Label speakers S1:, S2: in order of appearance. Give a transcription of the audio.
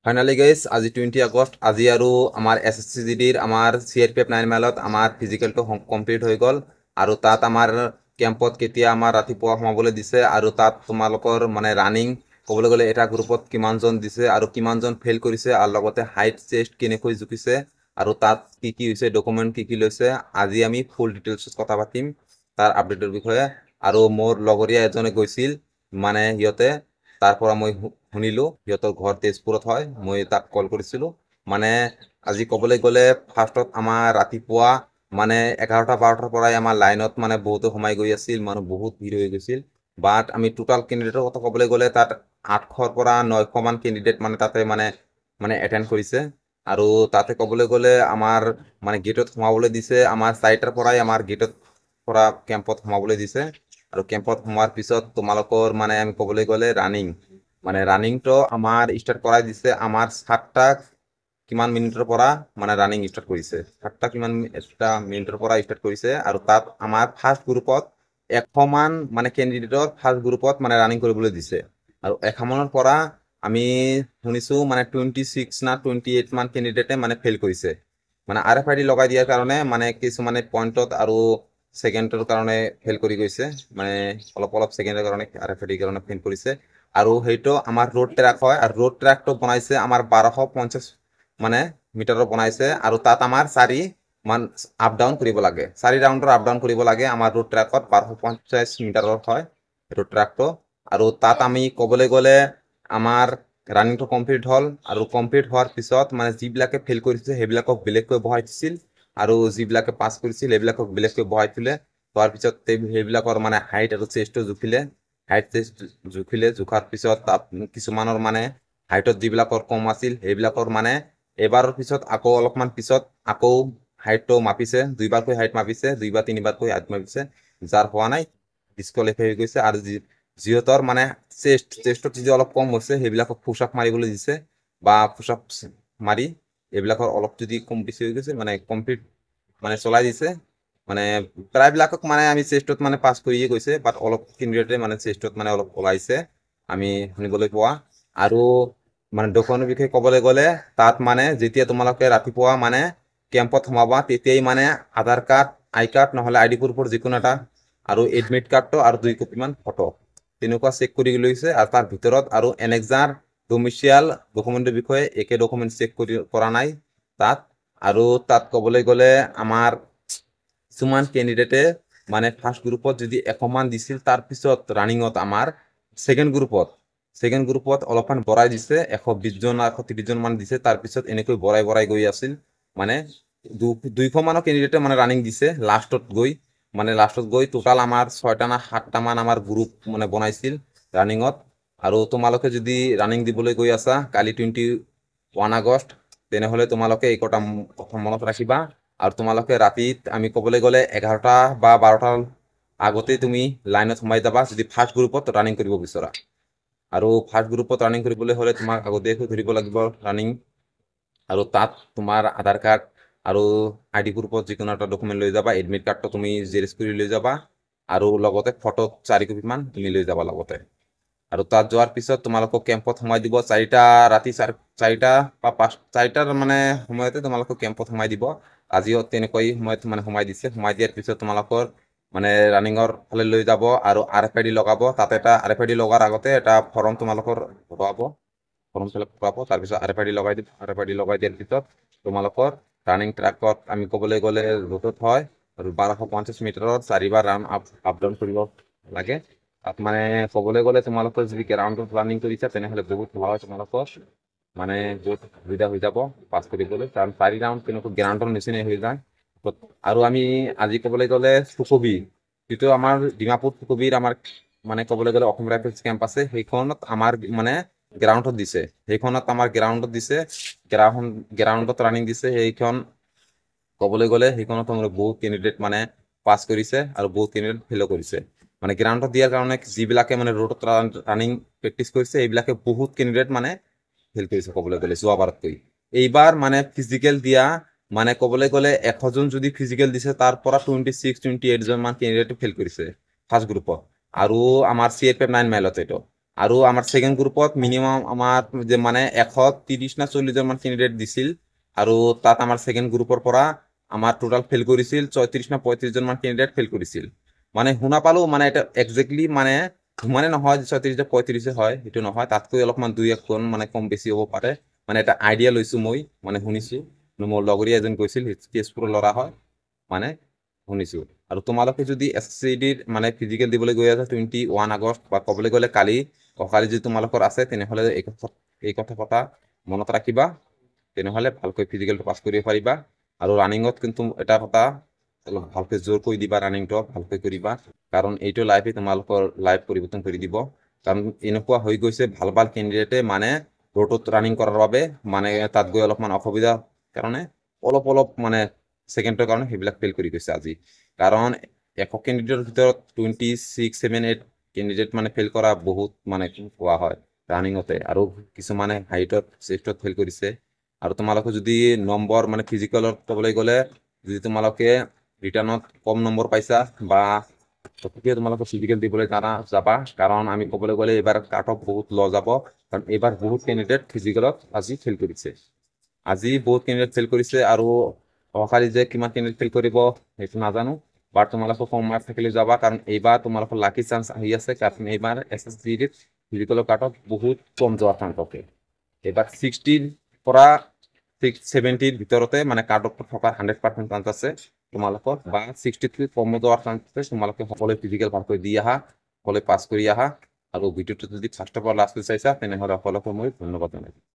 S1: finally guys আজি 20 আগষ্ট আজি আৰু আমাৰ SSCGDৰ আমাৰ CRPF 9 মাইলত আমাৰ ফিজিকেলটো কমপ্লিট হৈ গ'ল আৰু তাত আমাৰ কেম্পত কেতিয়া আমাৰ ৰাতিপুৱা সোমাবলৈ দিছে আৰু তাত তোমালোকৰ মানে ৰানিং ক'বলৈ গ'লে এটা গ্ৰুপত কিমানজন দিছে আৰু কিমানজন ফেইল কৰিছে আৰু লগতে হাইট চেষ্ট কেনেকৈ জুখিছে আৰু তাত কি হৈছে ডকুমেণ্ট কি লৈছে আজি আমি ফুল ডিটেইলছত কথা পাতিম তাৰ আপডেটৰ বিষয়ে আৰু মোৰ লগৰীয়া এজনে গৈছিল মানে সিহঁতে তাৰ পৰা মই শুনিলো সিহঁতৰ ঘৰ তেজপুৰত হয় মই তাক কল কৰিছিলো মানে আজি ক'বলৈ গ'লে ফাৰ্ষ্টত আমাৰ ৰাতিপুৱা মানে 11টা-12টাৰ পৰাই আমাৰ লাইনত মানে বহুতো সোমাই গৈ আছিল মানুহ বহুত ভিৰ হৈ গৈছিল বাট আমি টোটাল কেণ্ডিডেটৰ কথা ক'বলৈ গ'লে তাত 800ৰ পৰা 900 মান কেণ্ডিডেট মানে তাতে মানে এটেণ্ড কৰিছে আৰু তাতে ক'বলৈ গ'লে আমাৰ মানে গেটত সোমাবলৈ দিছে আমাৰ 4টাৰ পৰাই আমাৰ গেটত পৰা কেম্পত সোমাবলৈ দিছে আৰু কেম্পত সোমোৱাৰ পিছত তোমালোকৰ মানে আমি ক'বলৈ গ'লে ৰানিংটো আমাৰ ষ্টাৰ্ট কৰাই দিছে আমাৰ 7টা কিমান মিনিটৰ পৰা মানে ৰানিং ষ্টাৰ্ট কৰিছে 7টা কিমান মিনিটৰ পৰা ষ্টাৰ্ট কৰিছে আৰু তাত আমাৰ ফাৰ্ষ্ট গ্ৰুপত 100 মান মানে কেণ্ডিডেটৰ ফাৰ্ষ্ট গ্ৰুপত মানে ৰানিং কৰিবলৈ দিছে আৰু 100 মানৰ পৰা আমি শুনিছো মানে 26 না 28 মান কেণ্ডিডেটে মানে ফেইল কৰিছে মানে RFID লগাই দিয়াৰ কাৰণে মানে কিছুমানে পইণ্টত আৰু সেকেন্ডৰ কাৰণে ফেল কৰি গৈছে মানে অলপ সেকেন্ডৰ কাৰণে RFID কাৰণে ফেল কৰিছে আৰু সেইটো আমাৰ ৰোড ট্ৰেক হয় আৰু ৰোড ট্ৰেকটো বনাইছে আমাৰ 1250 মানে মিটাৰৰ বনাইছে আৰু তাত আমাৰ 4 মান আপ ডাউন কৰিব লাগে 4 ৰাউণ্ডৰ আপ ডাউন কৰিব লাগে আমাৰ ৰোড ট্ৰেকত 1250 মিটাৰৰ হয় ৰোড ট্ৰেকটো আৰু তাত আমি ক'বলৈ গ'লে আমাৰ ৰানিংটো কমপ্লিট হ'ল আৰু কমপ্লিট হোৱাৰ পিছত মানে যিবিলাকে ফেল কৰিছে সেইবিলাকক বেলেগকৈ বহাই দিছিল আৰু যিবিলাকে পাছ কৰিছিল সেইবিলাকক বেলেগকৈ বহাই দিলে তাৰ পিছত সেইবিলাকৰ মানে হাইট আৰু চেষ্টটো জুখিলে হাইট চেষ্ট জুখিলে জুখাৰ পিছত কিছুমানৰ মানে হাইটত যিবিলাকৰ কম আছিল সেইবিলাকৰ মানে এবাৰৰ পিছত আকৌ অলপমান পিছত আকৌ হাইটটো মাপিছে দুইবাৰকৈ হাইট মাপিছে দুই বা তিনিবাৰকৈ হাইট মাপিছে যাৰ হোৱা নাই ডিসকোৱালিফাই হৈ গৈছে আৰু যিহঁতৰ মানে চেষ্টত যদি অলপ কম হৈছে সেইবিলাকক পুশ-আপ মাৰিবলৈ দিছে বা পুশ-আপ মাৰি এইবিলাকৰ অলপ যদি কম বেছি হৈ গৈছে মানে কমপ্লিট মানে চলাই দিছে মানে প্ৰায়বিলাকক মানে আমি চেষ্টত মানে পাছ কৰিয়ে গৈছে বাট অলপ কেণ্ডিডেটে মানে চেষ্টত মানে অলপ ওলাইছে আমি শুনিবলৈ পোৱা আৰু মানে ডকুমেণ্টৰ বিষয়ে ক'বলৈ গ'লে তাত মানে যেতিয়া তোমালোকে ৰাতিপুৱা মানে কেম্পত সোমাবা তেতিয়াই মানে আধাৰ কাৰ্ড আই কাৰ্ড নহ'লে ID প্ৰুফৰ যিকোনো এটা আৰু এডমিট কাৰ্ডটো আৰু 2 কপিমান ফটো তেনেকুৱা চেক কৰি লৈছে আৰু তাৰ ভিতৰত আৰু এনেক্সাৰ ডমিচিয়াল ডকুমেণ্টৰ বিষয়ে একে ডকুমেণ্ট চেক কৰা নাই তাত আৰু তাত ক'বলৈ গ'লে আমাৰ কিছুমান কেণ্ডিডেটে মানে ফাৰ্ষ্ট গ্ৰুপত যদি 100 মান দিছিল তাৰ পিছত ৰানিঙত আমাৰ সেকেন্ড গ্ৰুপত অলপমান বঢ়াই দিছে 120 জন 130 জন মান দিছে তাৰ পিছত এনেকৈ বঢ়াই গৈ আছিল মানে 200 মানৰ কেণ্ডিডেটে মানে ৰানিং দিছে লাষ্টত গৈ টোটাল আমাৰ 6টা না 7টা মান আমাৰ গ্ৰুপ মানে বনাইছিল ৰানিঙত আৰু তোমালোকে যদি ৰানিং দিবলৈ গৈ আছা কালি 21 আগষ্ট তেনেহ'লে তোমালোকে এই কথা মনত ৰাখিবা আৰু তোমালোকে ৰাতিত আমি ক'বলৈ গ'লে 11টা বা 12টাৰ আগতে তুমি লাইনত সোমাই যাবা যদি ফাৰ্ষ্ট গ্ৰুপত ৰানিং কৰিব বিচৰা আৰু ফাৰ্ষ্ট গ্ৰুপত ৰানিং কৰিবলৈ হ'লে তোমাক আগতীয়াকৈ ধৰিব লাগিব ৰানিং আৰু তাত তোমাৰ আধাৰ কাৰ্ড আৰু ID প্ৰুফত যিকোনো এটা ডকুমেণ্ট লৈ যাবা এডমিট কাৰ্ডটো তুমি জেৰক্স কৰি লৈ যাবা আৰু লগতে ফটো 4 কপিমান তুমি লৈ যাবা লগতে আৰু তাত যোৱাৰ পিছত তোমালোকক কেম্পত সোমাই দিব ৰাতি 4টা বা 4টাৰ মানে সময়তে তোমালোকক কেম্পত সোমাই দিব আজিও তেনেকৈ সময়ত মানে সোমাই দিয়াৰ পিছত তোমালোকৰ মানে ৰানিঙৰ ফালে লৈ যাব আৰু RFID লগাব তাতে এটা RFID লগাৰ আগতে এটা ফৰ্ম তোমালোকৰ ফৰ্ম ফিলআপ কৰাব তাৰপিছত RFID লগাই দিয়াৰ পিছত তোমালোকৰ ৰানিং ট্ৰেকত আমি ক'বলৈ গ'লে ৰোডত হয় আৰু 1250 মিটাৰত 4বাৰ ৰাউণ্ড আপ ডাউন কৰিব লাগে তাত মানে ক'বলৈ গ'লে তোমালোকৰ যদি গ্ৰাউণ্ডত ৰানিং কৰিছা তেনেহ'লে বহুত ভাল হয় তোমালোকৰ মানে বহুত সুবিধা হৈ যাব পাছ কৰিবলৈ কাৰণ 4 ৰাউণ্ড তেনেকৈ গ্ৰাউণ্ডৰ নিচিনাই হৈ যায় আৰু আমি আজি ক'বলৈ গ'লে সুকবি যিটো আমাৰ ডিমাপুৰ সুকবিৰ আমাৰ মানে ক'বলৈ গ'লে অসম ৰাইফলছ কেম্প আছে সেইখনত আমাৰ মানে গ্ৰাউণ্ডত দিছে গ্ৰাউণ্ডত ৰানিং দিছে সেইখন ক'বলৈ গ'লে সেইখনত বহুত কেণ্ডিডেট মানে পাছ কৰিছে আৰু বহুত কেণ্ডিডেট ফেইলো কৰিছে মানে গ্ৰাউণ্ডত দিয়াৰ কাৰণে যিবিলাকে মানে ৰোডত ৰানিং প্ৰেক্টিচ কৰিছে এইবিলাকে বহুত কেণ্ডিডেট মানে ফেইল কৰিছে ক'বলৈ গ'লে যোৱাবাৰতকৈ এইবাৰ মানে ফিজিকেল দিয়া মানে ক'বলৈ গ'লে 100 জন যদি ফিজিকেল দিছে তাৰ পৰা 26-28 জন মান কেণ্ডিডেট ফেইল কৰিছে ফাৰ্ষ্ট গ্ৰুপত আৰু আমাৰ CRPF 9 মাইলত এইটো আৰু আমাৰ ছেকেণ্ড গ্ৰুপত মিনিমাম আমাৰ যে মানে 130 না 40 জন মান কেণ্ডিডেট দিছিল আৰু তাত আমাৰ ছেকেণ্ড গ্ৰুপৰ পৰা আমাৰ টোটাল ফেল কৰিছিল 34 না 35 জন মান কেণ্ডিডেট ফেল কৰিছিল মানে শুনা পালো মানে এটা একজেক্টলি মানে মানে নহয় 34 35 হয় সেইটো নহয় তাতকৈ অলপমান 2-1 গুণ মানে কম বেছি হ'ব পাৰে মানে এটা আইডিয়া লৈছো মই মানে শুনিছো মোৰ লগৰী এজন কৈছিল তেজপুৰৰ ল'ৰা হয় মানে শুনিছো আৰু তোমালোকে যদি এছএছচিডিৰ মানে ফিজিকেল দিবলৈ গৈ আছে 21 আগষ্ট বা ক'বলৈ গ'লে কালি অকালি যদি তোমালোকৰ আছে তেনেহ'লে এই কথা মনত ৰাখিবা তেনেহ'লে ভালকৈ ফিজিকেলটো পাছ কৰিব পাৰিবা আৰু ৰানিঙত কিন্তু এটা কথা অলপ ভালকৈ জোৰ কৰি দিবা ৰানিংটো ভালকৈ কৰিবা কাৰণ এইটো লাইফে তোমালোকৰ লাইফ পৰিৱৰ্তন কৰি দিব কাৰণ এনেকুৱা হৈ গৈছে ভাল ভাল কেণ্ডিডেটে মানে ৰোডত ৰানিং কৰাৰ বাবে মানে তাত গৈ অলপমান অসুবিধা কাৰণে অলপ মানে ছেকেণ্ডৰ কাৰণে সেইবিলাক ফেইল কৰি গৈছে আজি কাৰণ 100 কেণ্ডিডেটৰ ভিতৰত 26, 7, 8 কেণ্ডিডেট মানে ফেইল কৰা বহুত মানে কোৱা হয় ৰানিঙতে আৰু কিছুমানে হাইটত চেষ্টত ফেইল কৰিছে আৰু তোমালোকে যদি নম্বৰ মানে ফিজিকেলত ক'বলৈ গ'লে যদি তোমালোকে ৰিটাৰ্ণত কম নম্বৰ পাইছা বা তথাপিও তোমালোকে ফিজিকেল দিবলৈ যাবা কাৰণ আমি ক'বলৈ গ'লে এইবাৰ কাট অফ বহুত ল যাব কাৰণ এইবাৰ বহুত কেণ্ডিডেট ফিজিকেলত আজি ফেইল কৰিছে আজি বহুত কেণ্ডিডেট ফেইল কৰিছে আৰু অহাকালি যে কিমান কেণ্ডিডেট ফেইল কৰিব সেইটো নাজানো বাট তোমালোকে কম মাৰ্ক থাকিলে যাবা কাৰণ এইবাৰ তোমালোকৰ লাকি চান্স আহি আছে কাৰণ এইবাৰ এছএছচিডিত ফিজিকেলৰ কাট অফ বহুত কম যোৱাৰ চান্স আছে এইবাৰ 60 পৰা 70 ভিতৰতে মানে কাট অফ থকাৰ 100% চান্স আছে তোমালোকৰ বা 60 কম যোৱাৰ চান্স আছে তোমালোকে সকলোৱে ফিজিকেল ভালকৈ দি আহা সকলোৱে পাছ কৰি আহা আৰু ভিডিঅ'টো যদি ফাৰ্ষ্টৰ পৰা লাষ্ট চাইছা তেনেহ'লে সকলোকে মই ধন্যবাদ জনাইছো